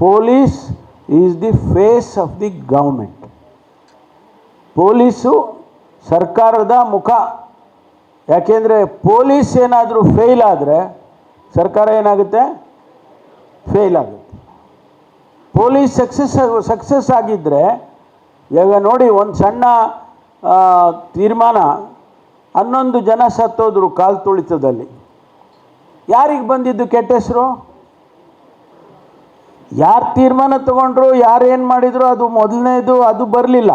Police is the face of the government. Police ಸರ್ಕಾರದ ಮುಖ. ಯಾಕೆಂದರೆ ಪೊಲೀಸ್ ಏನಾದರೂ ಫೇಲ್ ಆದರೆ ಸರ್ಕಾರ ಏನಾಗುತ್ತೆ? ಫೇಲ್ ಆಗುತ್ತೆ. ಪೊಲೀಸ್ ಸಕ್ಸಸ್ ಆಗಿದ್ದರೆ, ಈಗ ನೋಡಿ, ಒಂದು ಸಣ್ಣ ತೀರ್ಮಾನ 11 ಜನ ಸತ್ತೋದ್ರು ಕಾಲು ತುಳಿತದಲ್ಲಿ. ಯಾರಿಗೆ ಬಂದಿದ್ದು ಕೆಟ್ಟ ಹೆಸರು? ಯಾರು ತೀರ್ಮಾನ ತಗೊಂಡ್ರು, ಯಾರು ಏನು ಮಾಡಿದ್ರು, ಅದು ಮೊದಲನೇದು ಅದು ಬರಲಿಲ್ಲ.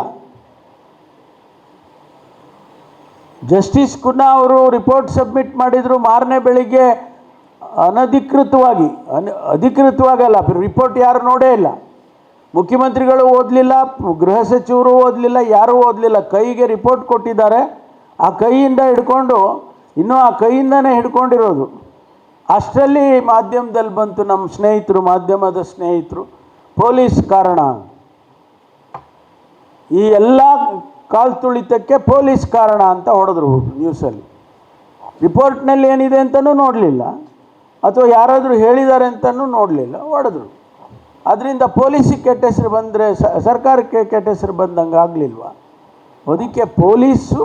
ಜಸ್ಟಿಸ್ ಕುನ್ನಾ ಅವರು ರಿಪೋರ್ಟ್ ಸಬ್ಮಿಟ್ ಮಾಡಿದರು. ಮಾರನೇ ಬೆಳಿಗ್ಗೆ ಅಧಿಕೃತವಾಗಲ್ಲ, ರಿಪೋರ್ಟ್ ಯಾರು ನೋಡೇ ಇಲ್ಲ. ಮುಖ್ಯಮಂತ್ರಿಗಳು ಓದಲಿಲ್ಲ, ಗೃಹ ಸಚಿವರು ಓದಲಿಲ್ಲ, ಯಾರೂ ಓದಲಿಲ್ಲ. ಕೈಗೆ ರಿಪೋರ್ಟ್ ಕೊಟ್ಟಿದ್ದಾರೆ. ಆ ಕೈಯಿಂದ ಹಿಡ್ಕೊಂಡು, ಇನ್ನೂ ಆ ಕೈಯಿಂದನೇ ಹಿಡ್ಕೊಂಡಿರೋದು. ಅಷ್ಟರಲ್ಲಿ ಮಾಧ್ಯಮದಲ್ಲಿ ಬಂತು, ನಮ್ಮ ಸ್ನೇಹಿತರು, ಮಾಧ್ಯಮದ ಸ್ನೇಹಿತರು, ಪೊಲೀಸ್ ಕಾರಣ. ಈ ಎಲ್ಲ ಕಾಲು ತುಳಿತಕ್ಕೆ ಪೊಲೀಸ್ ಕಾರಣ ಅಂತ ಹೊಡೆದ್ರು ನ್ಯೂಸಲ್ಲಿ. ರಿಪೋರ್ಟ್ನಲ್ಲಿ ಏನಿದೆ ಅಂತಲೂ ನೋಡಲಿಲ್ಲ, ಅಥವಾ ಯಾರಾದರೂ ಹೇಳಿದ್ದಾರೆ ಅಂತಲೂ ನೋಡಲಿಲ್ಲ, ಹೊಡೆದ್ರು. ಅದರಿಂದ ಪೊಲೀಸಿಗೆ ಕೆಟ್ಟ ಹೆಸರು ಬಂದರೆ ಸರ್ಕಾರಕ್ಕೆ ಕೆಟ್ಟ ಹೆಸರು ಬಂದಂಗೆ ಆಗಲಿಲ್ವ? ಅದಕ್ಕೆ ಪೊಲೀಸು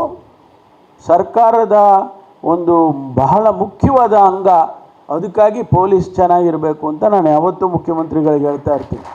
ಸರ್ಕಾರದ ಒಂದು ಬಹಳ ಮುಖ್ಯವಾದ ಅಂಗ. ಅದಕ್ಕಾಗಿ ಪೊಲೀಸ್ ಚೆನ್ನಾಗಿರಬೇಕು ಅಂತ ನಾನು ಯಾವತ್ತೂ ಮುಖ್ಯಮಂತ್ರಿಗಳಿಗೆ ಹೇಳ್ತಾ ಇರ್ತೀನಿ.